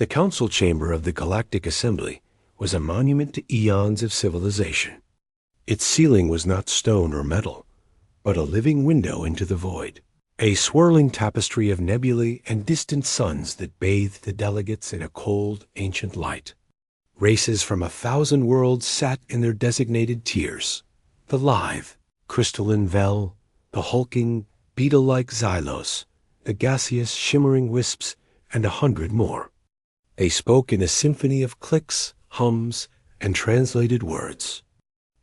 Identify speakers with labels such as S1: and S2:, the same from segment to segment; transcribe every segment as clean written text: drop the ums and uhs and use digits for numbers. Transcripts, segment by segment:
S1: The council chamber of the Galactic Assembly was a monument to eons of civilization. Its ceiling was not stone or metal, but a living window into the void, a swirling tapestry of nebulae and distant suns that bathed the delegates in a cold, ancient light. Races from 1,000 worlds sat in their designated tiers: the lithe, crystalline Vel, the hulking, beetle-like Xylos, the gaseous, shimmering wisps, and 100 more. They spoke in a symphony of clicks, hums, and translated words.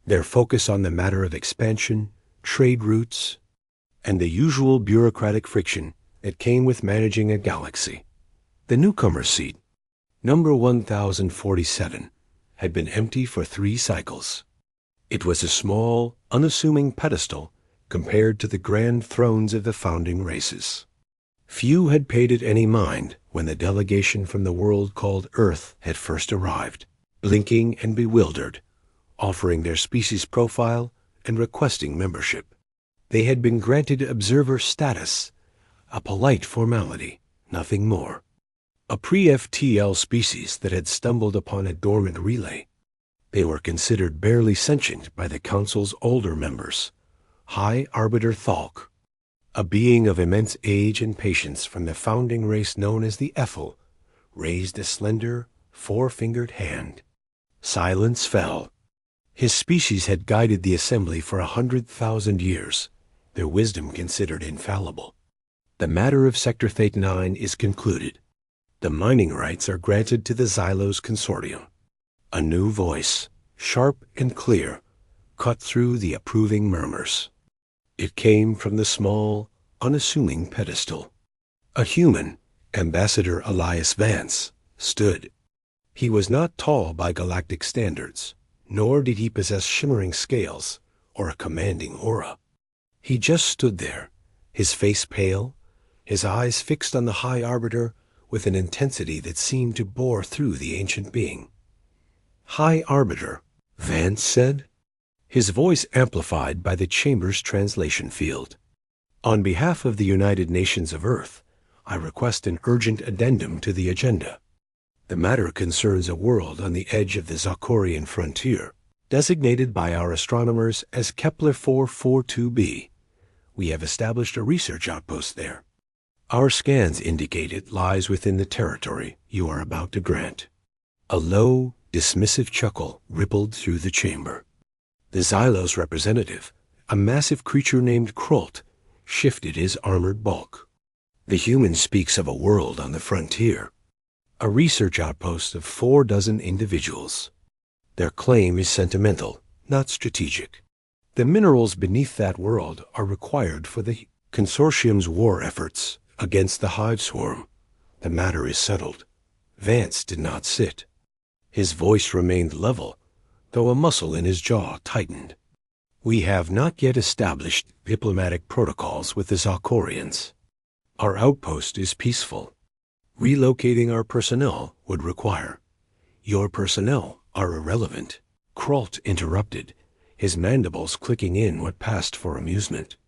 S1: Their focus on the matter of expansion, trade routes, and the usual bureaucratic friction that came with managing a galaxy. The newcomer's seat, number 1047, had been empty for 3 cycles. It was a small, unassuming pedestal compared to the grand thrones of the founding races. Few had paid it any mind when the delegation from the world called Earth had first arrived, blinking and bewildered, offering their species profile and requesting membership. They had been granted observer status, a polite formality, nothing more. A pre-FTL species that had stumbled upon a dormant relay. They were considered barely sentient by the Council's older members. High Arbiter Thalk, a being of immense age and patience from the founding race known as the Ethel, raised a slender, 4-fingered hand. Silence fell. His species had guided the assembly for 100,000 years, their wisdom considered infallible. The matter of Sector Theta 9 is concluded. The mining rights are granted to the Xylos Consortium. A new voice, sharp and clear, cut through the approving murmurs. It came from the small, unassuming pedestal. A human, Ambassador Elias Vance, stood. He was not tall by galactic standards, nor did he possess shimmering scales or a commanding aura. He just stood there, his face pale, his eyes fixed on the High Arbiter with an intensity that seemed to bore through the ancient being. "High Arbiter," Vance said, his voice amplified by the chamber's translation field. "On behalf of the United Nations of Earth, I request an urgent addendum to the agenda. The matter concerns a world on the edge of the Zocorian frontier, designated by our astronomers as Kepler 442b. We have established a research outpost there. Our scans indicate it lies within the territory you are about to grant." A low, dismissive chuckle rippled through the chamber. The Xylos representative, a massive creature named Krolt, shifted his armored bulk. "The human speaks of a world on the frontier, a research outpost of 46 individuals. Their claim is sentimental, not strategic. The minerals beneath that world are required for the consortium's war efforts against the hive swarm. The matter is settled." Vance did not sit. His voice remained level, though a muscle in his jaw tightened. "We have not yet established diplomatic protocols with the Zocorians. Our outpost is peaceful. Relocating our personnel would require—" "Your personnel are irrelevant," Krolt interrupted, his mandibles clicking in what passed for amusement.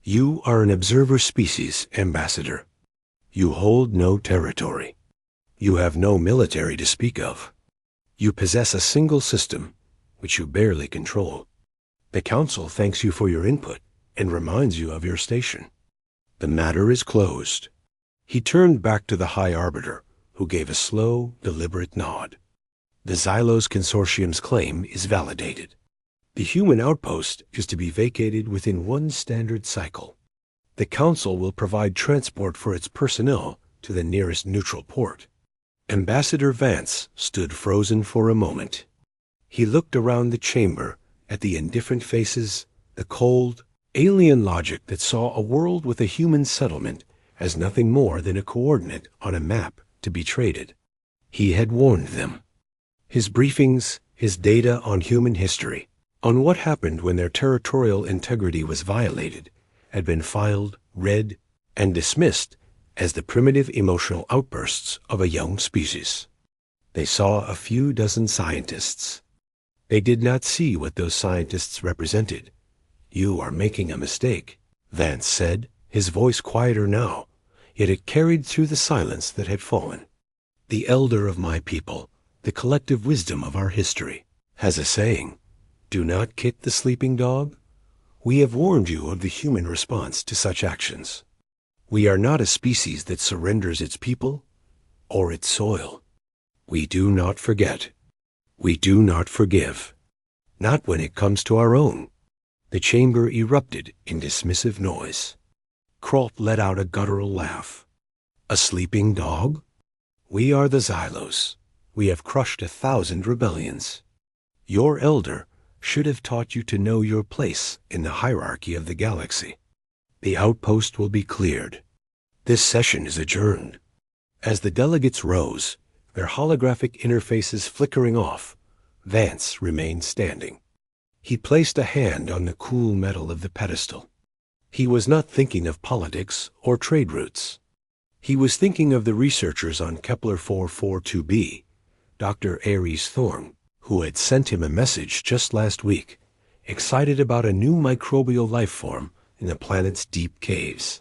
S1: "You are an observer species, Ambassador. You hold no territory. You have no military to speak of. You possess a single system, which you barely control. The Council thanks you for your input and reminds you of your station. The matter is closed." He turned back to the High Arbiter, who gave a slow, deliberate nod. "The Xylos Consortium's claim is validated. The human outpost is to be vacated within 1 standard cycle. The Council will provide transport for its personnel to the nearest neutral port." Ambassador Vance stood frozen for a moment. He looked around the chamber at the indifferent faces, the cold, alien logic that saw a world with a human settlement as nothing more than a coordinate on a map to be traded. He had warned them. His briefings, his data on human history, on what happened when their territorial integrity was violated, had been filed, read, and dismissed as the primitive emotional outbursts of a young species. They saw a few dozen scientists. They did not see what those scientists represented. "You are making a mistake," Vance said, his voice quieter now, yet it carried through the silence that had fallen. The elder of my people, the collective wisdom of our history, has a saying, "Do not kick the sleeping dog." We have warned you of the human response to such actions. We are not a species that surrenders its people or its soil. We do not forget. We do not forgive. Not when it comes to our own. The chamber erupted in dismissive noise. Croft let out a guttural laugh. A sleeping dog? We are the Xylos. We have crushed 1,000 rebellions. Your elder should have taught you to know your place in the hierarchy of the galaxy. The outpost will be cleared. This session is adjourned. As the delegates rose, their holographic interfaces flickering off, Vance remained standing. He placed a hand on the cool metal of the pedestal. He was not thinking of politics or trade routes. He was thinking of the researchers on Kepler 442b, Dr. Ares Thorne, who had sent him a message just last week, excited about a new microbial life form in the planet's deep caves.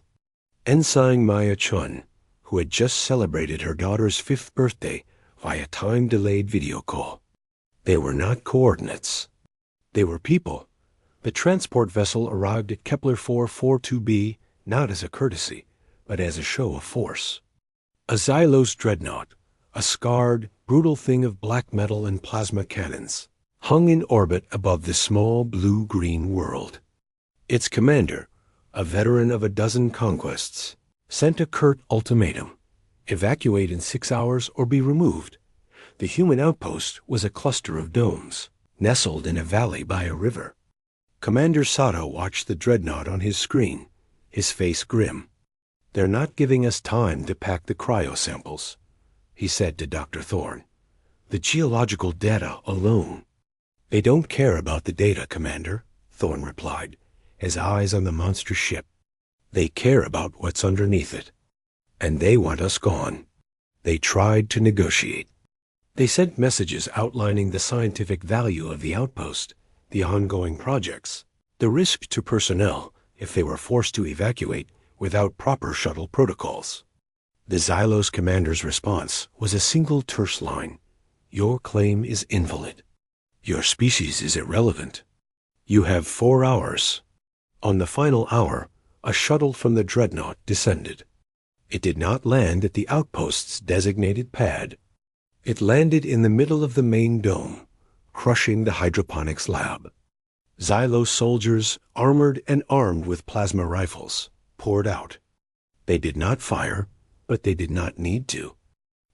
S1: Ensign Maya Chun, who had just celebrated her daughter's 5th birthday via time-delayed video call. They were not coordinates. They were people. The transport vessel arrived at Kepler 442b not as a courtesy, but as a show of force. A Xylos dreadnought, a scarred, brutal thing of black metal and plasma cannons, hung in orbit above the small blue-green world. Its commander, a veteran of a dozen conquests, sent a curt ultimatum: evacuate in 6 hours or be removed. The human outpost was a cluster of domes, nestled in a valley by a river. Commander Sato watched the dreadnought on his screen, his face grim. "They're not giving us time to pack the cryo samples," he said to Dr. Thorne. "The geological data alone." "They don't care about the data, Commander," Thorne replied, his eyes on the monster ship. "They care about what's underneath it. And they want us gone." They tried to negotiate. They sent messages outlining the scientific value of the outpost, the ongoing projects, the risk to personnel if they were forced to evacuate without proper shuttle protocols. The Xylos commander's response was a single terse line: "Your claim is invalid. Your species is irrelevant. You have 4 hours." On the final hour, a shuttle from the dreadnought descended. It did not land at the outpost's designated pad. It landed in the middle of the main dome, crushing the hydroponics lab. Xylos soldiers, armored and armed with plasma rifles, poured out. They did not fire, but they did not need to.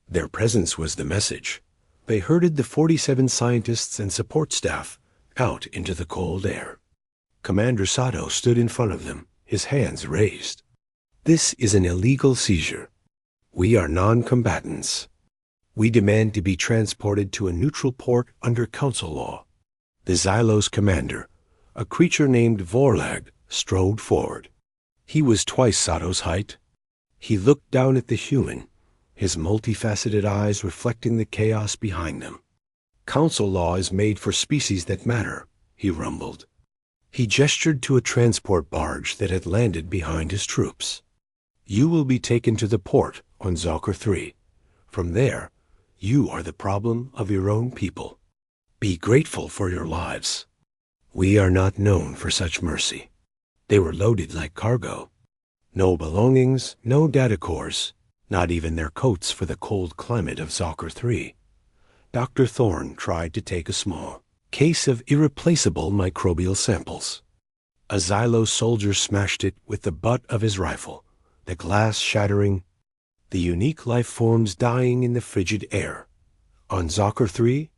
S1: Their presence was the message. They herded the 47 scientists and support staff out into the cold air. Commander Sato stood in front of them, his hands raised. "This is an illegal seizure. We are non-combatants. We demand to be transported to a neutral port under council law." The Xylos commander, a creature named Vorlag, strode forward. He was twice Sato's height. He looked down at the human, his multifaceted eyes reflecting the chaos behind them. "Council law is made for species that matter," he rumbled. He gestured to a transport barge that had landed behind his troops. "You will be taken to the port on Zalker 3. From there, you are the problem of your own people. Be grateful for your lives. We are not known for such mercy." They were loaded like cargo. No belongings, no data cores, not even their coats for the cold climate of Zalker 3. Dr. Thorne tried to take a small case of irreplaceable microbial samples. A Xylos soldier smashed it with the butt of his rifle, the glass shattering, the unique life forms dying in the frigid air. On Zalker 3,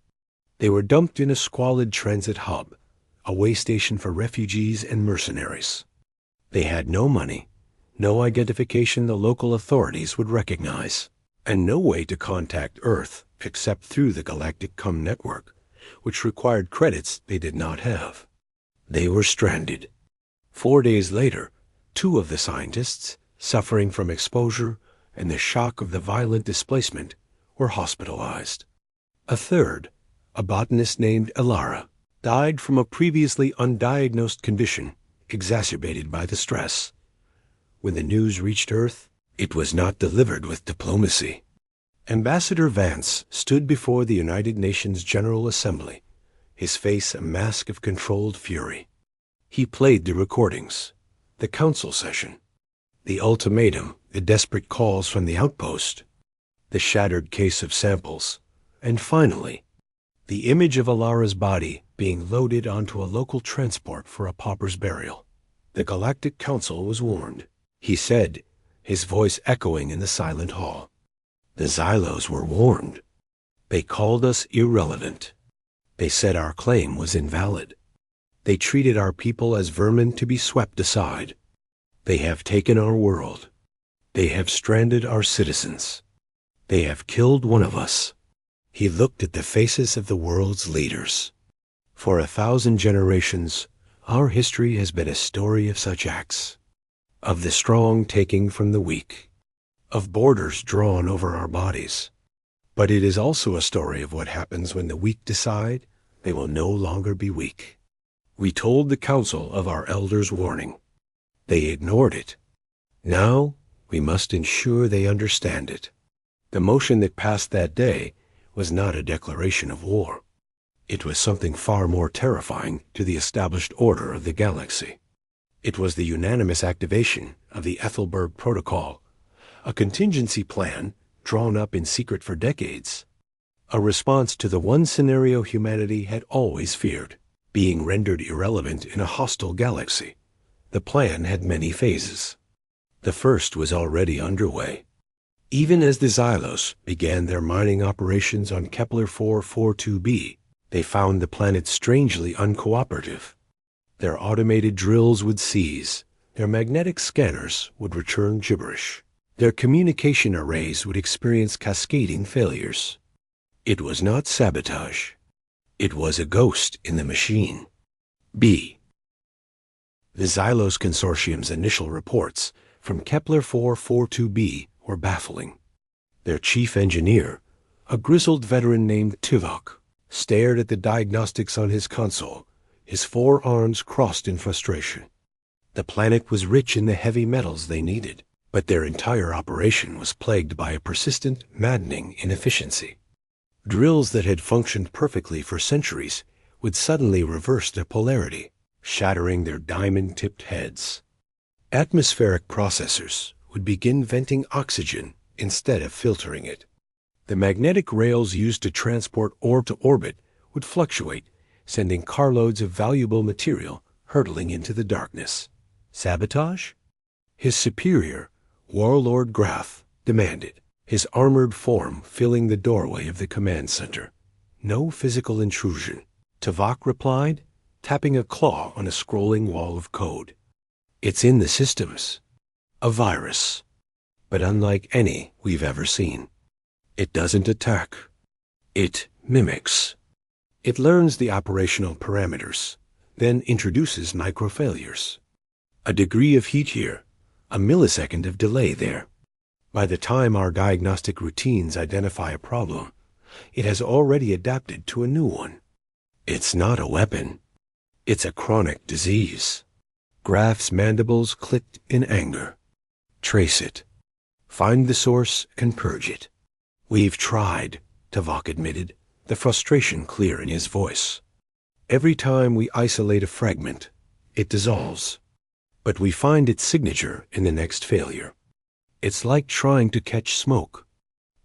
S1: they were dumped in a squalid transit hub, a way station for refugees and mercenaries. They had no money, no identification the local authorities would recognize, and no way to contact Earth except through the Galactic Com network, which required credits they did not have. They were stranded. 4 days later, 2 of the scientists, suffering from exposure and the shock of the violent displacement, were hospitalized. A third, a botanist named Elara, died from a previously undiagnosed condition exacerbated by the stress. When the news reached Earth, it was not delivered with diplomacy. Ambassador Vance stood before the United Nations General Assembly, his face a mask of controlled fury. He played the recordings, the council session, the ultimatum, the desperate calls from the outpost, the shattered case of samples, and finally, the image of Alara's body being loaded onto a local transport for a pauper's burial. The Galactic Council was warned, he said, his voice echoing in the silent hall. The Xylos were warned. They called us irrelevant. They said our claim was invalid. They treated our people as vermin to be swept aside. They have taken our world. They have stranded our citizens. They have killed one of us. He looked at the faces of the world's leaders. For 1,000 generations, our history has been a story of such acts, of the strong taking from the weak, of borders drawn over our bodies. But it is also a story of what happens when the weak decide they will no longer be weak. We told the council of our elders' warning. They ignored it. Now we must ensure they understand it. The motion that passed that day was not a declaration of war. It was something far more terrifying to the established order of the galaxy. It was the unanimous activation of the Ethelberg Protocol, a contingency plan drawn up in secret for decades, a response to the one scenario humanity had always feared, being rendered irrelevant in a hostile galaxy. The plan had many phases. The first was already underway. Even as the Xylos began their mining operations on Kepler 442b, they found the planet strangely uncooperative. Their automated drills would seize, their magnetic scanners would return gibberish. Their communication arrays would experience cascading failures. It was not sabotage. It was a ghost in the machine. B. The Xylos Consortium's initial reports from Kepler 442b were baffling. Their chief engineer, a grizzled veteran named Tuvok, stared at the diagnostics on his console, his forearms crossed in frustration. The planet was rich in the heavy metals they needed, but their entire operation was plagued by a persistent, maddening inefficiency. Drills that had functioned perfectly for centuries would suddenly reverse their polarity, shattering their diamond-tipped heads. Atmospheric processors would begin venting oxygen instead of filtering it. The magnetic rails used to transport orb to orbit would fluctuate, sending carloads of valuable material hurtling into the darkness. Sabotage? His superior, Warlord Graff, demanded, his armored form filling the doorway of the command center. No physical intrusion. Tuvok replied, tapping a claw on a scrolling wall of code. It's in the systems. A virus. But unlike any we've ever seen. It doesn't attack. It mimics. It learns the operational parameters, then introduces microfailures. A degree of heat here, a millisecond of delay there. By the time our diagnostic routines identify a problem, it has already adapted to a new one. It's not a weapon. It's a chronic disease. Graff's mandibles clicked in anger. Trace it. Find the source and purge it. We've tried, Tuvok admitted, the frustration clear in his voice. Every time we isolate a fragment, it dissolves. But we find its signature in the next failure. It's like trying to catch smoke.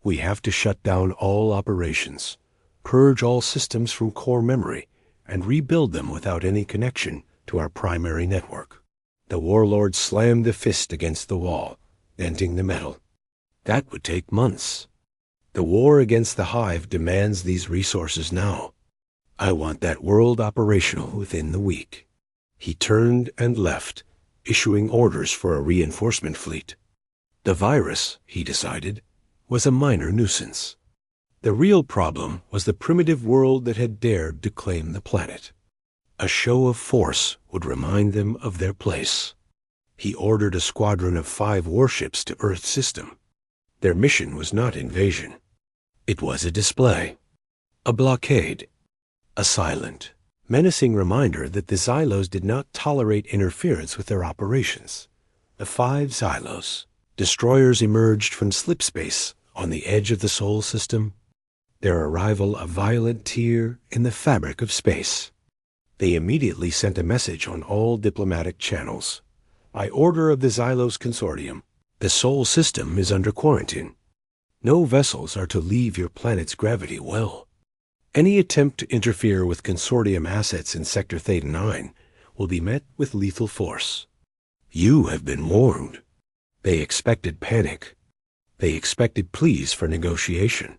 S1: We have to shut down all operations, purge all systems from core memory, and rebuild them without any connection to our primary network. The warlord slammed the fist against the wall, denting the metal. That would take months. The war against the Hive demands these resources now. I want that world operational within the week. He turned and left, issuing orders for a reinforcement fleet. The virus, he decided, was a minor nuisance. The real problem was the primitive world that had dared to claim the planet. A show of force would remind them of their place. He ordered a squadron of 5 warships to Earth's system. Their mission was not invasion. It was a display, a blockade, a silent, menacing reminder that the Xylos did not tolerate interference with their operations. The 5 Xylos, destroyers emerged from slipspace On the edge of the Sol system, their arrival a violent tear in the fabric of space. They immediately sent a message on all diplomatic channels. By order of the Xylos Consortium, the Sol system is under quarantine. No vessels are to leave your planet's gravity well. Any attempt to interfere with Consortium assets in Sector Theta 9 will be met with lethal force. You have been warned. They expected panic. They expected pleas for negotiation.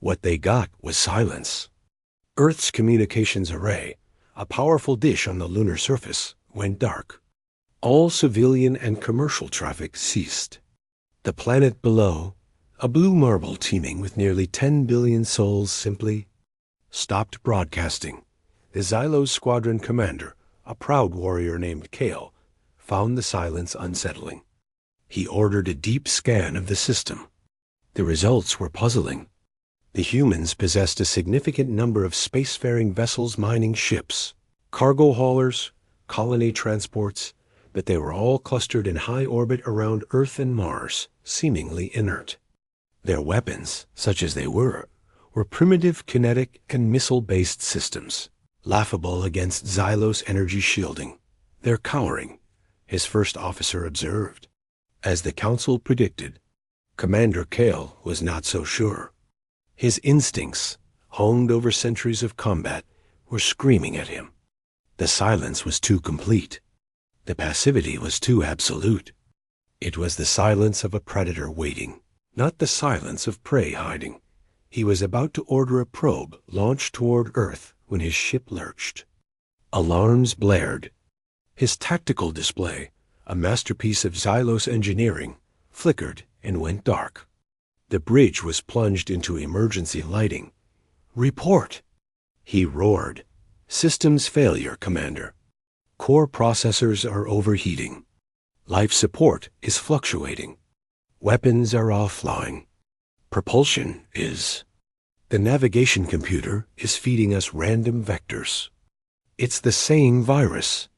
S1: What they got was silence. Earth's communications array, a powerful dish on the lunar surface, went dark. All civilian and commercial traffic ceased. The planet below, a blue marble teeming with nearly 10 billion souls, simply stopped broadcasting. The Xylos Squadron commander, a proud warrior named Kale, found the silence unsettling. He ordered a deep scan of the system. The results were puzzling. The humans possessed a significant number of spacefaring vessels, mining ships, cargo haulers, colony transports, but they were all clustered in high orbit around Earth and Mars, seemingly inert. Their weapons, such as they were primitive kinetic and missile-based systems, laughable against Xylos energy shielding. They're cowering, his first officer observed. As the Council predicted, Commander Kale was not so sure. His instincts, honed over centuries of combat, were screaming at him. The silence was too complete. The passivity was too absolute. It was the silence of a predator waiting, not the silence of prey hiding. He was about to order a probe launched toward Earth when his ship lurched. Alarms blared. His tactical display, a masterpiece of Xylos engineering, flickered and went dark. The bridge was plunged into emergency lighting. "Report!" He roared. "Systems failure, Commander. Core processors are overheating. Life support is fluctuating. Weapons are offline. Propulsion is. The navigation computer is feeding us random vectors. It's the same virus."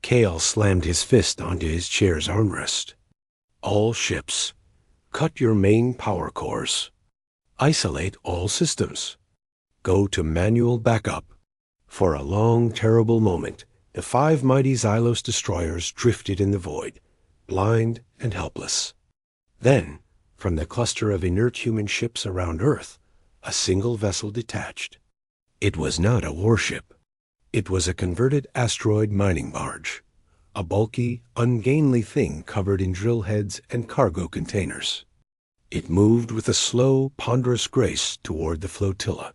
S1: Kale slammed his fist onto his chair's armrest. "All ships, cut your main power cores. Isolate all systems. Go to manual backup." For a long, terrible moment, the 5 mighty Xylos destroyers drifted in the void, blind and helpless. Then, from the cluster of inert human ships around Earth, a single vessel detached. It was not a warship. It was a converted asteroid mining barge, a bulky, ungainly thing covered in drill heads and cargo containers. It moved with a slow, ponderous grace toward the flotilla.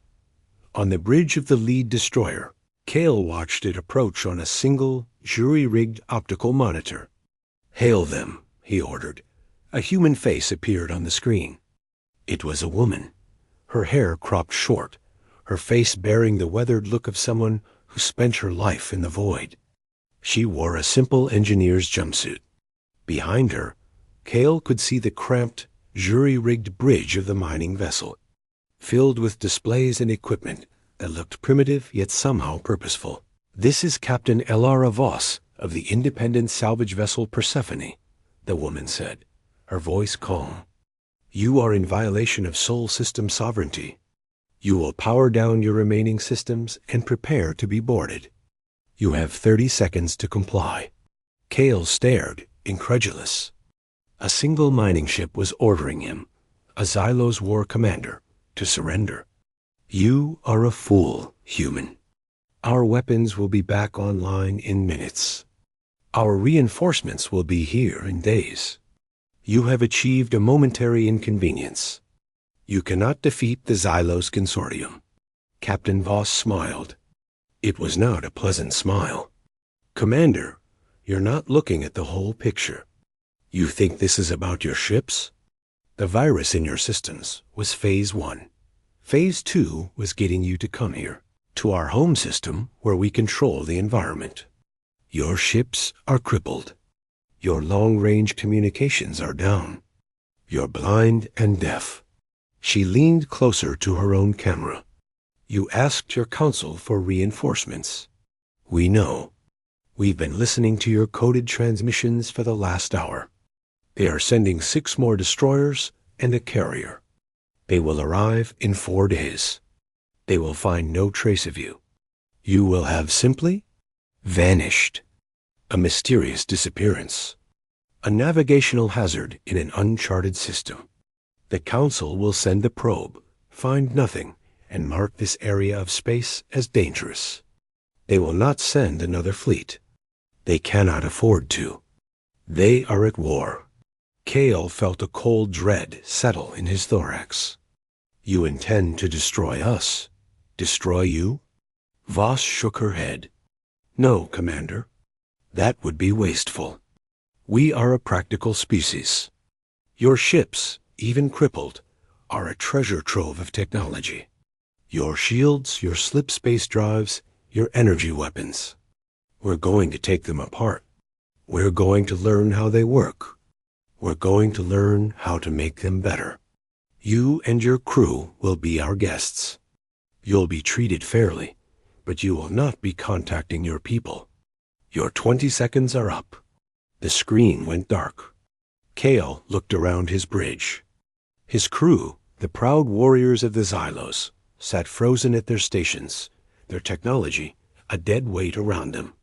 S1: On the bridge of the lead destroyer, Kale watched it approach on a single, jury-rigged optical monitor. "Hail them," he ordered. A human face appeared on the screen. It was a woman, her hair cropped short, her face bearing the weathered look of someone who spent her life in the void. She wore a simple engineer's jumpsuit. Behind her, Kale could see the cramped, jury-rigged bridge of the mining vessel, filled with displays and equipment that looked primitive yet somehow purposeful. "This is Captain Elara Voss of the independent salvage vessel Persephone," the woman said, her voice calm. "You are in violation of Sol system sovereignty. You will power down your remaining systems and prepare to be boarded. You have 30 seconds to comply." Kale stared, incredulous. A single mining ship was ordering him, a Xylos war commander, to surrender. "You are a fool, human. Our weapons will be back online in minutes. Our reinforcements will be here in days. You have achieved a momentary inconvenience. You cannot defeat the Xylos Consortium." Captain Voss smiled. It was not a pleasant smile. "Commander, you're not looking at the whole picture. You think this is about your ships? The virus in your systems was Phase 1. Phase 2 was getting you to come here, to our home system where we control the environment. Your ships are crippled. Your long-range communications are down. You're blind and deaf." She leaned closer to her own camera. "You asked your council for reinforcements. We know. We've been listening to your coded transmissions for the last hour. They are sending 6 more destroyers and a carrier. They will arrive in 4 days. They will find no trace of you. You will have simply vanished. A mysterious disappearance. A navigational hazard in an uncharted system. The Council will send the probe, find nothing, and mark this area of space as dangerous. They will not send another fleet. They cannot afford to. They are at war. Kale felt a cold dread settle in his thorax. You intend to destroy us? Destroy you? Voss shook her head. No, Commander. That would be wasteful. We are a practical species. Your ships, even crippled, are a treasure trove of technology. Your shields, your slip space drives, your energy weapons. We're going to take them apart. We're going to learn how they work. We're going to learn how to make them better. You and your crew will be our guests. You'll be treated fairly, but you will not be contacting your people. Your 20 seconds are up. The screen went dark. Kale looked around his bridge. His crew, the proud warriors of the Xylos, sat frozen at their stations, their technology a dead weight around them.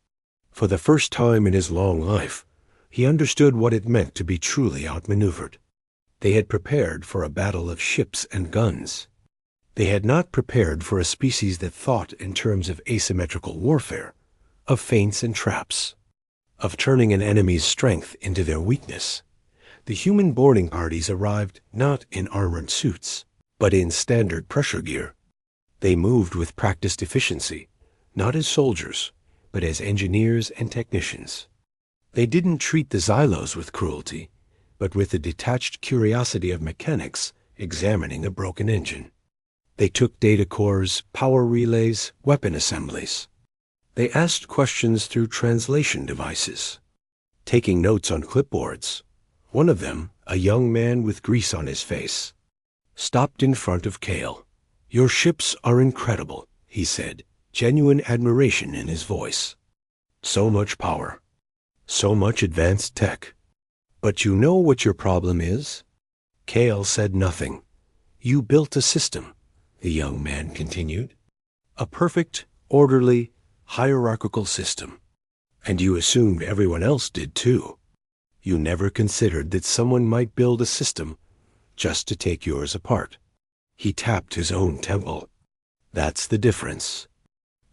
S1: For the first time in his long life, he understood what it meant to be truly outmaneuvered. They had prepared for a battle of ships and guns. They had not prepared for a species that thought in terms of asymmetrical warfare, of feints and traps, of turning an enemy's strength into their weakness. The human boarding parties arrived not in armored suits, but in standard pressure gear. They moved with practiced efficiency, not as soldiers, but as engineers and technicians. They didn't treat the Xylos with cruelty, but with the detached curiosity of mechanics examining a broken engine. They took data cores, power relays, weapon assemblies. They asked questions through translation devices, taking notes on clipboards. One of them, a young man with grease on his face, stopped in front of Kale. "Your ships are incredible," he said, genuine admiration in his voice. "So much power. So much advanced tech. But you know what your problem is?" Kale said nothing. "You built a system," the young man continued. "A perfect, orderly, hierarchical system. And you assumed everyone else did too. You never considered that someone might build a system just to take yours apart." He tapped his own temple. "That's the difference.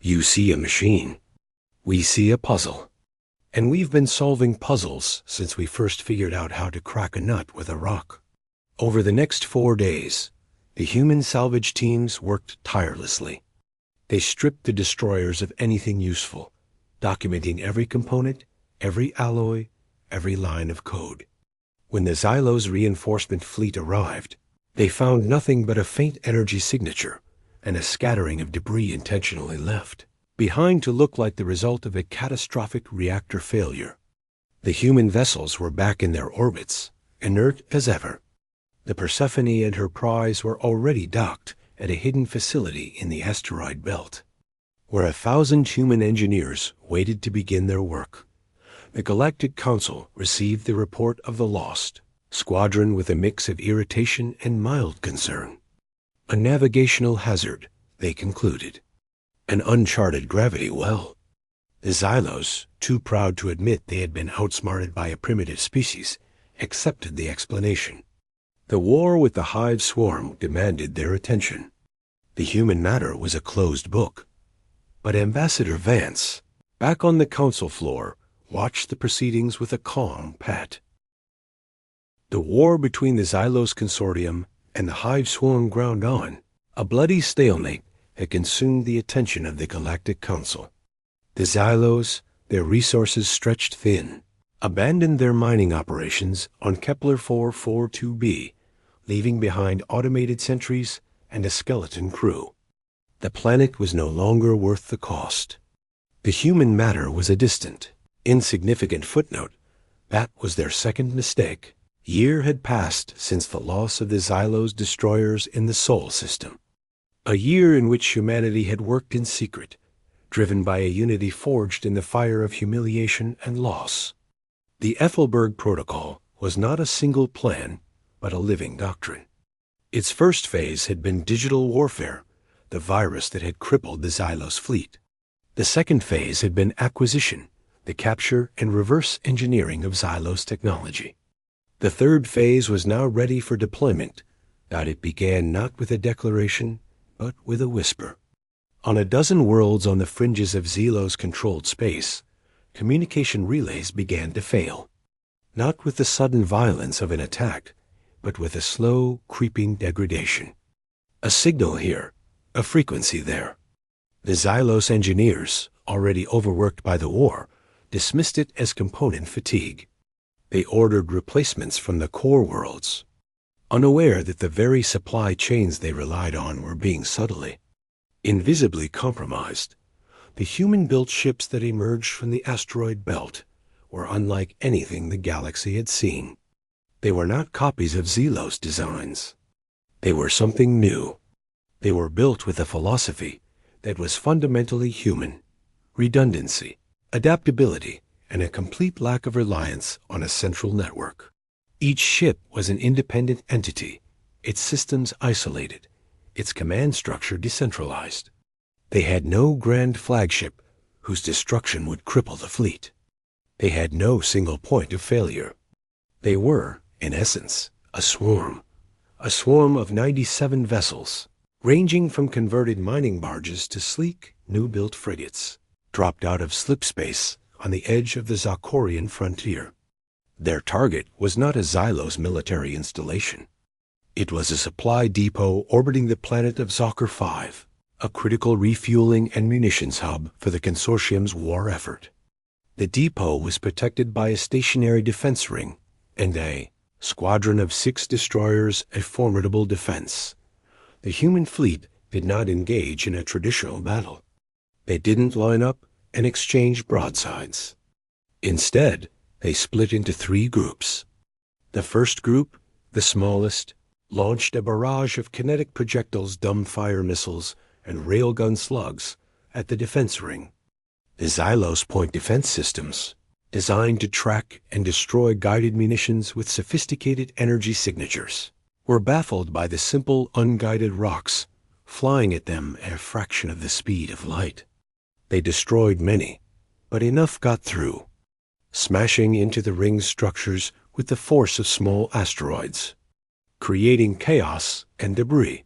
S1: You see a machine. We see a puzzle. And we've been solving puzzles since we first figured out how to crack a nut with a rock." Over the next 4 days, the human salvage teams worked tirelessly. They stripped the destroyers of anything useful, documenting every component, every alloy, every line of code. When the Xylos reinforcement fleet arrived, they found nothing but a faint energy signature and a scattering of debris intentionally left behind to look like the result of a catastrophic reactor failure. The human vessels were back in their orbits, inert as ever. The Persephone and her prize were already docked at a hidden facility in the asteroid belt, where 1,000 human engineers waited to begin their work. The Galactic Council received the report of the lost squadron with a mix of irritation and mild concern. A navigational hazard, they concluded. An uncharted gravity well. The Xylos, too proud to admit they had been outsmarted by a primitive species, accepted the explanation. The war with the hive swarm demanded their attention. The human matter was a closed book. But Ambassador Vance, back on the council floor, watched the proceedings with a calm pat. The war between the Xylos Consortium and the hive swarm ground on. A bloody stalemate had consumed the attention of the Galactic Council. The Xylos, their resources stretched thin, abandoned their mining operations on Kepler 442b, leaving behind automated sentries and a skeleton crew. The planet was no longer worth the cost. The human matter was a distant, insignificant footnote. That was their second mistake. Year had passed since the loss of the Xylos destroyers in the Sol system. A year in which humanity had worked in secret, driven by a unity forged in the fire of humiliation and loss. The Ethelberg Protocol was not a single plan, but a living doctrine. Its first phase had been digital warfare, the virus that had crippled the Xylos fleet. The second phase had been acquisition, the capture and reverse engineering of Xylos technology. The third phase was now ready for deployment, that it began not with a declaration, but with a whisper. On a dozen worlds on the fringes of Xylos-controlled space, communication relays began to fail, not with the sudden violence of an attack, but with a slow, creeping degradation. A signal here, a frequency there. The Xylos engineers, already overworked by the war, dismissed it as component fatigue. They ordered replacements from the core worlds, unaware that the very supply chains they relied on were being subtly, invisibly compromised. The human-built ships that emerged from the asteroid belt were unlike anything the galaxy had seen. They were not copies of Xylos designs. They were something new. They were built with a philosophy that was fundamentally human: redundancy, adaptability, and a complete lack of reliance on a central network. Each ship was an independent entity, its systems isolated, its command structure decentralized. They had no grand flagship whose destruction would cripple the fleet. They had no single point of failure. They were, in essence, a swarm of 97 vessels, ranging from converted mining barges to sleek, new-built frigates, dropped out of slip space on the edge of the Zocorian frontier. Their target was not a Xylos military installation. It was a supply depot orbiting the planet of Zocker 5, a critical refueling and munitions hub for the consortium's war effort. The depot was protected by a stationary defense ring and a squadron of 6 destroyers, a formidable defense. The human fleet did not engage in a traditional battle. They didn't line up and exchange broadsides. Instead, they split into 3 groups. The first group, the smallest, launched a barrage of kinetic projectiles, dumbfire missiles, and railgun slugs at the defense ring. The Xylos point defense systems, designed to track and destroy guided munitions with sophisticated energy signatures, were baffled by the simple, unguided rocks flying at them at a fraction of the speed of light. They destroyed many, but enough got through, smashing into the ring's structures with the force of small asteroids, creating chaos and debris.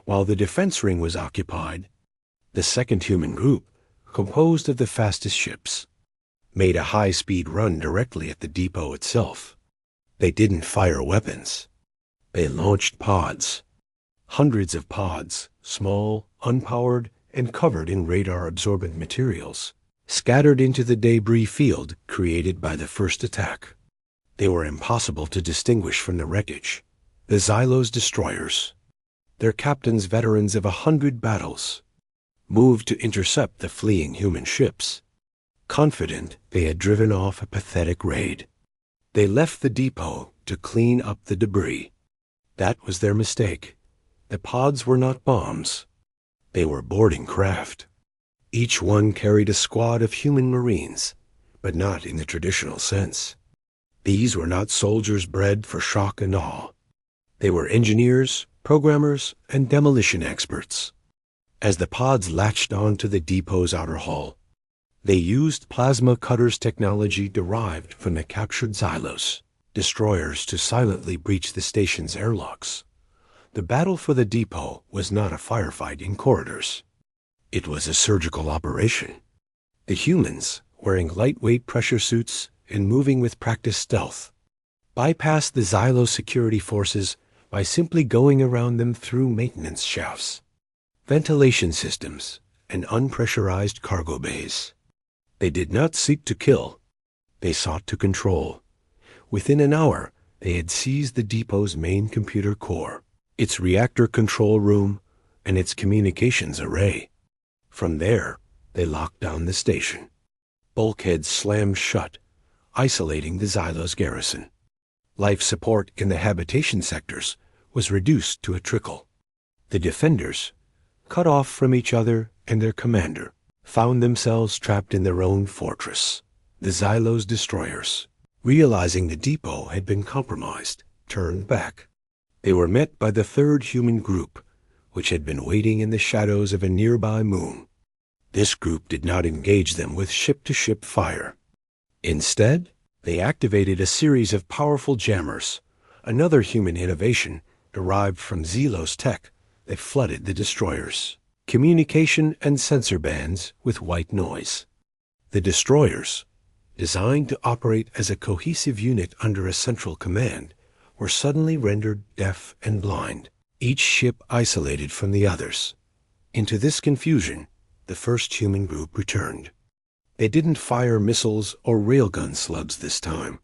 S1: While the defense ring was occupied, the second human group, composed of the fastest ships, made a high-speed run directly at the depot itself. They didn't fire weapons. They launched pods. Hundreds of pods, small, unpowered, and covered in radar-absorbent materials, scattered into the debris field created by the first attack. They were impossible to distinguish from the wreckage. The Xylos destroyers, their captains veterans of 100 battles, moved to intercept the fleeing human ships, confident they had driven off a pathetic raid. They left the depot to clean up the debris. That was their mistake. The pods were not bombs. They were boarding craft. Each one carried a squad of human marines, but not in the traditional sense. These were not soldiers bred for shock and awe. They were engineers, programmers, and demolition experts. As the pods latched onto the depot's outer hull, they used plasma cutters technology derived from the captured Xylos destroyers to silently breach the station's airlocks. The battle for the depot was not a firefight in corridors. It was a surgical operation. The humans, wearing lightweight pressure suits and moving with practiced stealth, bypassed the Xylos security forces by simply going around them through maintenance shafts, ventilation systems, and unpressurized cargo bays. They did not seek to kill. They sought to control. Within an hour, they had seized the depot's main computer core, its reactor control room, and its communications array. From there, they locked down the station. Bulkheads slammed shut, isolating the Xylos garrison. Life support in the habitation sectors was reduced to a trickle. The defenders, cut off from each other and their commander, found themselves trapped in their own fortress. The Xylos destroyers, realizing the depot had been compromised, turned back. They were met by the third human group, which had been waiting in the shadows of a nearby moon. This group did not engage them with ship-to-ship fire. Instead, they activated a series of powerful jammers, another human innovation derived from Zelos tech that flooded the destroyers, communication and sensor bands with white noise. The destroyers, designed to operate as a cohesive unit under a central command, were suddenly rendered deaf and blind, each ship isolated from the others. Into this confusion, the first human group returned. They didn't fire missiles or railgun slugs this time.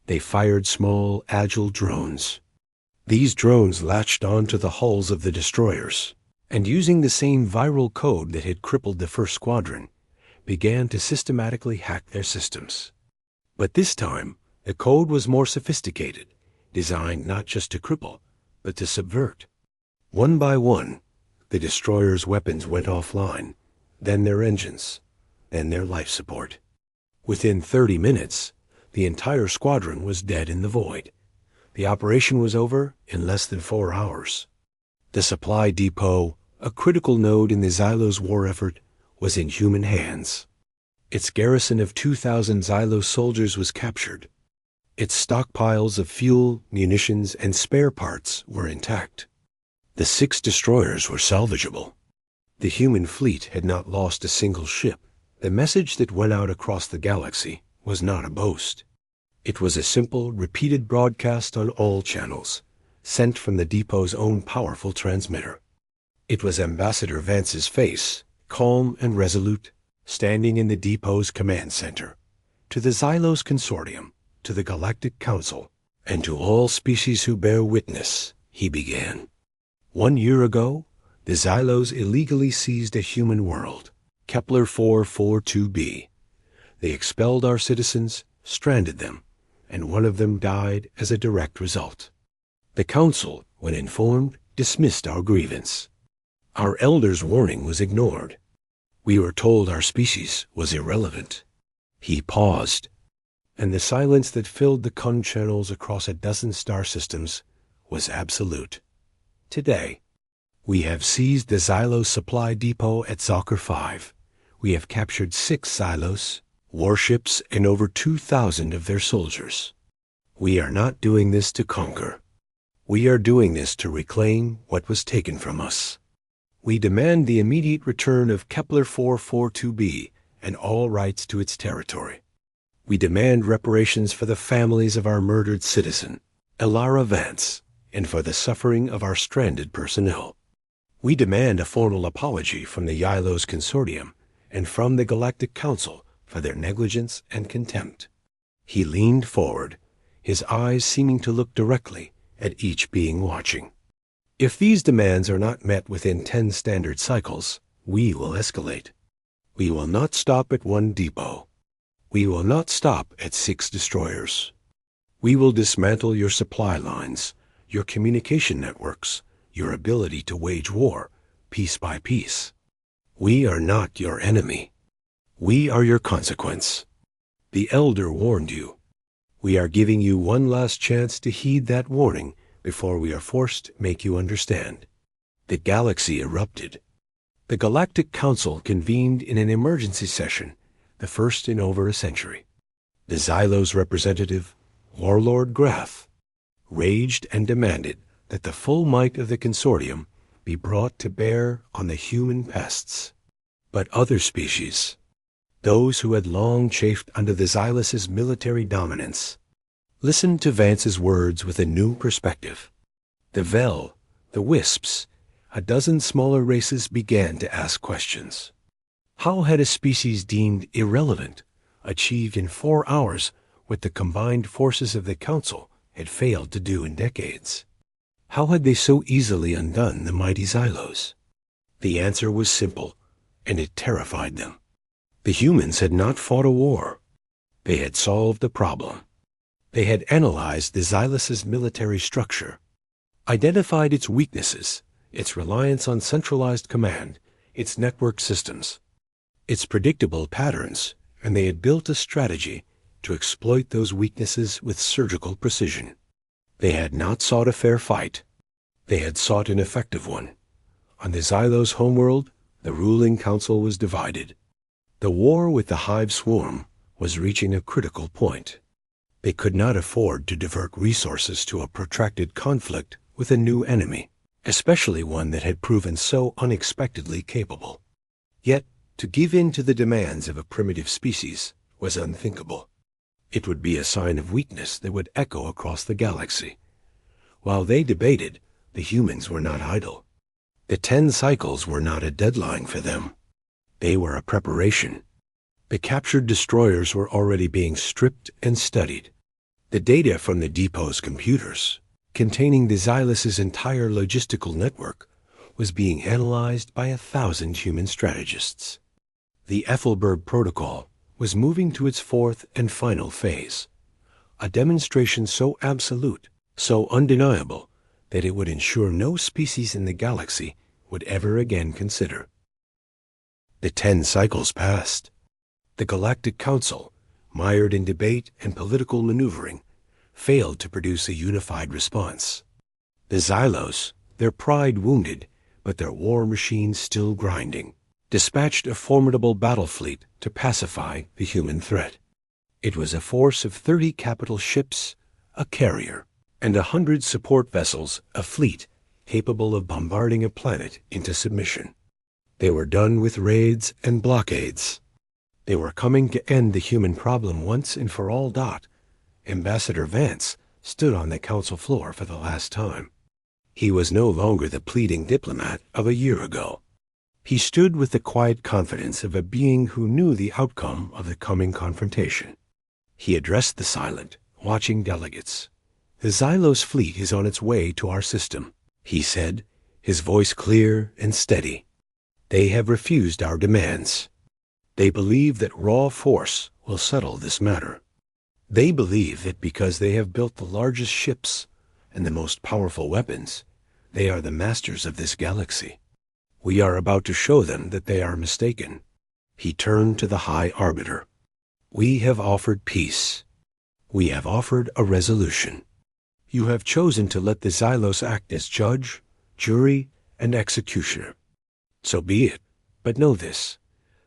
S1: They fired small, agile drones. These drones latched onto the hulls of the destroyers, and using the same viral code that had crippled the first squadron, began to systematically hack their systems. But this time, the code was more sophisticated, designed not just to cripple, but to subvert. One by one, the destroyers' weapons went offline, then their engines, then their life support. Within 30 minutes, the entire squadron was dead in the void. The operation was over in less than 4 hours. The supply depot, a critical node in the Xylos war effort, was in human hands. Its garrison of 2,000 Xylos soldiers was captured. Its stockpiles of fuel, munitions, and spare parts were intact. The 6 destroyers were salvageable. The human fleet had not lost a single ship. The message that went out across the galaxy was not a boast. It was a simple, repeated broadcast on all channels, sent from the depot's own powerful transmitter. It was Ambassador Vance's face, calm and resolute, standing in the depot's command center. To the Xylos Consortium, to the Galactic Council, and to all species who bear witness, he began. 1 year ago, the Xylos illegally seized a human world, Kepler 442b. They expelled our citizens, stranded them, and one of them died as a direct result. The Council, when informed, dismissed our grievance. Our elders' warning was ignored. We were told our species was irrelevant. He paused, and the silence that filled the Kun channels across a dozen star systems was absolute. Today, we have seized the Xylos supply depot at Zocker 5. We have captured 6 Xylos, warships, and over 2,000 of their soldiers. We are not doing this to conquer. We are doing this to reclaim what was taken from us. We demand the immediate return of Kepler 442b and all rights to its territory. We demand reparations for the families of our murdered citizen, Elara Vance, and for the suffering of our stranded personnel. We demand a formal apology from the Xylos Consortium and from the Galactic Council for their negligence and contempt. He leaned forward, his eyes seeming to look directly at each being watching. If these demands are not met within 10 standard cycles, we will escalate. We will not stop at 1 depot. We will not stop at 6 destroyers. We will dismantle your supply lines, your communication networks, your ability to wage war, piece by piece. We are not your enemy. We are your consequence. The Elder warned you. We are giving you one last chance to heed that warning before we are forced to make you understand. The galaxy erupted. The Galactic Council convened in an emergency session, the first in over a century. The Xylos representative, Warlord Grath, raged and demanded that the full might of the consortium be brought to bear on the human pests. But other species, those who had long chafed under the Xylos' military dominance, listened to Vance's words with a new perspective. The Vel, the Wisps, a dozen smaller races began to ask questions. How had a species deemed irrelevant achieved in 4 hours what the combined forces of the Council had failed to do in decades? How had they so easily undone the mighty Xylos? The answer was simple, and it terrified them. The humans had not fought a war. They had solved a problem. They had analyzed the Xylos' military structure, identified its weaknesses, its reliance on centralized command, its network systems, its predictable patterns, and they had built a strategy to exploit those weaknesses with surgical precision. They had not sought a fair fight. They had sought an effective one. On the Xylos homeworld, the ruling council was divided. The war with the hive swarm was reaching a critical point. They could not afford to divert resources to a protracted conflict with a new enemy, especially one that had proven so unexpectedly capable. Yet, to give in to the demands of a primitive species was unthinkable. It would be a sign of weakness that would echo across the galaxy. While they debated, the humans were not idle. The 10 cycles were not a deadline for them. They were a preparation. The captured destroyers were already being stripped and studied. The data from the depot's computers, containing the Xylos' entire logistical network, was being analyzed by 1,000 human strategists. The Ethelberg Protocol was moving to its 4th and final phase, a demonstration so absolute, so undeniable, that it would ensure no species in the galaxy would ever again consider. The 10 cycles passed. The Galactic Council, mired in debate and political maneuvering, failed to produce a unified response. The Xylos, their pride wounded, but their war machine still grinding, dispatched a formidable battle fleet to pacify the human threat. It was a force of 30 capital ships, a carrier, and 100 support vessels, a fleet capable of bombarding a planet into submission. They were done with raids and blockades. They were coming to end the human problem once and for all. Ambassador Vance stood on the council floor for the last time. He was no longer the pleading diplomat of a year ago. He stood with the quiet confidence of a being who knew the outcome of the coming confrontation. He addressed the silent, watching delegates. "The Xylos fleet is on its way to our system," he said, his voice clear and steady. "They have refused our demands. They believe that raw force will settle this matter. They believe that because they have built the largest ships and the most powerful weapons, they are the masters of this galaxy. We are about to show them that they are mistaken." He turned to the High Arbiter. "We have offered peace. We have offered a resolution. You have chosen to let the Xylos act as judge, jury, and executioner. So be it, but know this.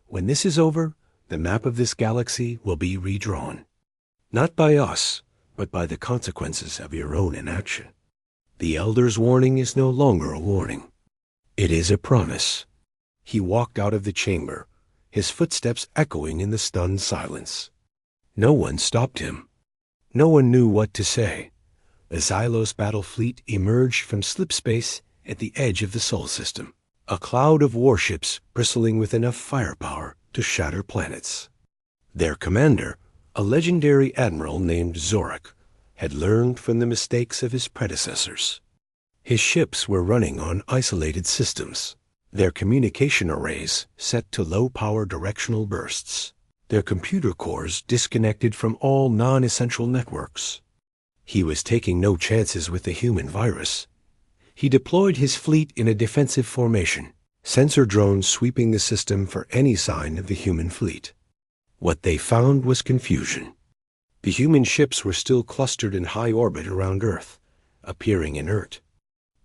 S1: When this is over, the map of this galaxy will be redrawn. Not by us, but by the consequences of your own inaction. The Elder's warning is no longer a warning. It is a promise." He walked out of the chamber, his footsteps echoing in the stunned silence. No one stopped him. No one knew what to say. The Xylos battle fleet emerged from slipspace at the edge of the Sol system, a cloud of warships bristling with enough firepower to shatter planets. Their commander, a legendary admiral named Zorak, had learned from the mistakes of his predecessors. His ships were running on isolated systems, their communication arrays set to low-power directional bursts, their computer cores disconnected from all non-essential networks. He was taking no chances with the human virus. He deployed his fleet in a defensive formation, sensor drones sweeping the system for any sign of the human fleet. What they found was confusion. The human ships were still clustered in high orbit around Earth, appearing inert.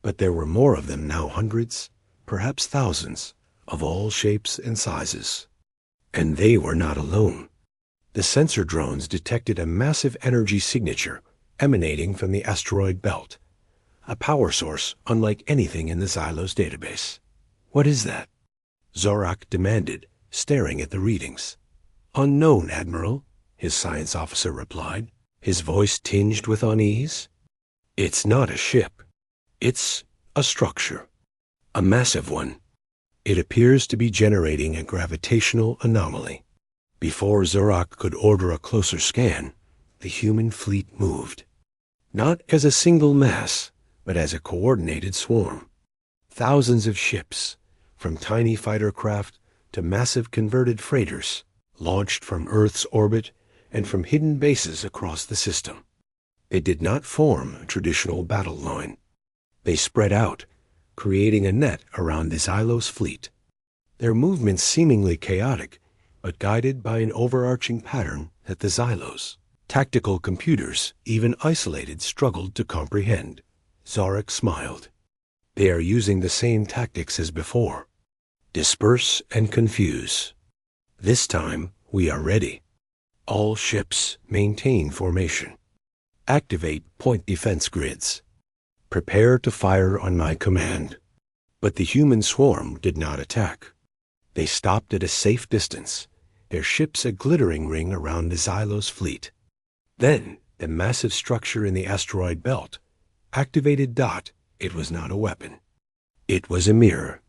S1: But there were more of them now, hundreds, perhaps thousands, of all shapes and sizes. And they were not alone. The sensor drones detected a massive energy signature emanating from the asteroid belt, a power source unlike anything in the Xylos database. "What is that?" Zorak demanded, staring at the readings. "Unknown, Admiral," his science officer replied, his voice tinged with unease. "It's not a ship. It's a structure. A massive one. It appears to be generating a gravitational anomaly." Before Zorak could order a closer scan, the human fleet moved. Not as a single mass, but as a coordinated swarm. Thousands of ships, from tiny fighter craft to massive converted freighters, launched from Earth's orbit and from hidden bases across the system. They did not form a traditional battle line. They spread out, creating a net around the Xylos fleet. Their movements seemingly chaotic, but guided by an overarching pattern that the Xylos, tactical computers, even isolated, struggled to comprehend. Zorak smiled. They are using the same tactics as before. Disperse and confuse. This time, we are ready. All ships maintain formation. Activate point defense grids. Prepare to fire on my command. But the human swarm did not attack. They stopped at a safe distance, their ships a glittering ring around the Xylos fleet. Then, the massive structure in the asteroid belt activated Dot. It was not a weapon. It was a mirror.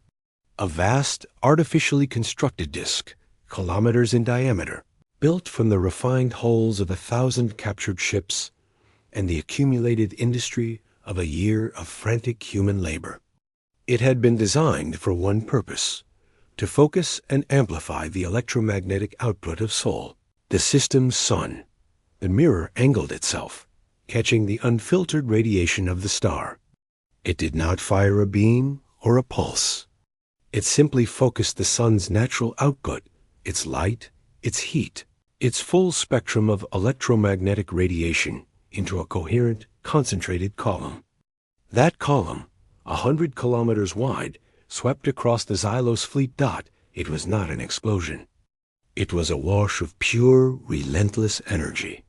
S1: A vast, artificially constructed disk, kilometers in diameter, built from the refined hulls of 1,000 captured ships and the accumulated industry of a year of frantic human labor. It had been designed for one purpose: to focus and amplify the electromagnetic output of Sol, the system's sun. The mirror angled itself, catching the unfiltered radiation of the star. It did not fire a beam or a pulse. It simply focused the sun's natural output, its light, its heat, its full spectrum of electromagnetic radiation into a coherent, concentrated column. That column, 100 kilometers wide, swept across the Xylos fleet. Dot. It was not an explosion. It was a wash of pure, relentless energy.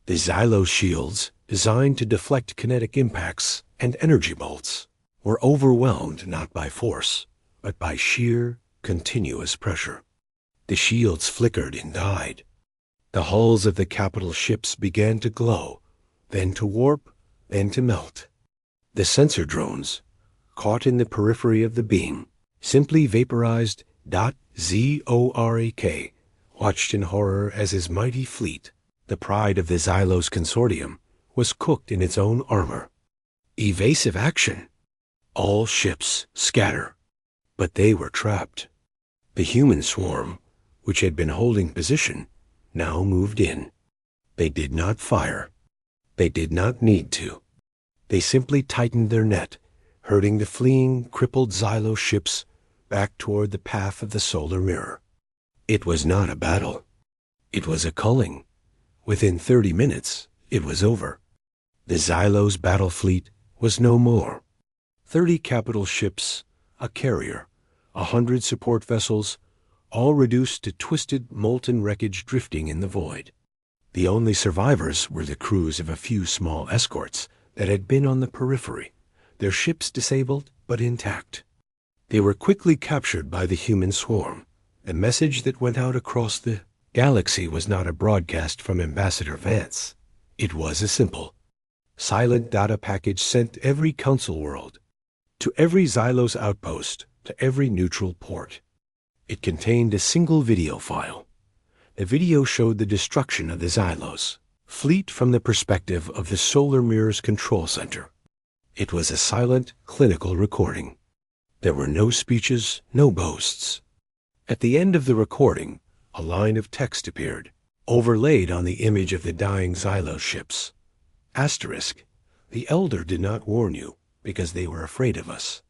S1: The Xylos shields, designed to deflect kinetic impacts and energy bolts, were overwhelmed not by force, but by sheer, continuous pressure. The shields flickered and died. The hulls of the capital ships began to glow, then to warp, then to melt. The sensor drones, caught in the periphery of the beam, simply vaporized. Zorak watched in horror as his mighty fleet, the pride of the Xylos consortium, was cooked in its own armor. Evasive action. All ships scatter. But they were trapped. The human swarm, which had been holding position, now moved in. They did not fire. They did not need to. They simply tightened their net, herding the fleeing, crippled Xylos ships back toward the path of the solar mirror. It was not a battle. It was a culling. Within 30 minutes, it was over. The Xylos battle fleet was no more. 30 capital ships, a carrier, 100 support vessels, all reduced to twisted, molten wreckage drifting in the void. The only survivors were the crews of a few small escorts that had been on the periphery, their ships disabled but intact. They were quickly captured by the human swarm. The message that went out across the galaxy was not a broadcast from Ambassador Vance. It was a simple, silent data package sent to every council world, to every Xylos outpost, to every neutral port. It contained a single video file. The video showed the destruction of the Xylos fleet from the perspective of the solar mirror's control center. It was a silent, clinical recording. There were no speeches, no boasts. At the end of the recording, a line of text appeared, overlaid on the image of the dying Xylos ships. Asterisk, the Elder did not warn you because they were afraid of us.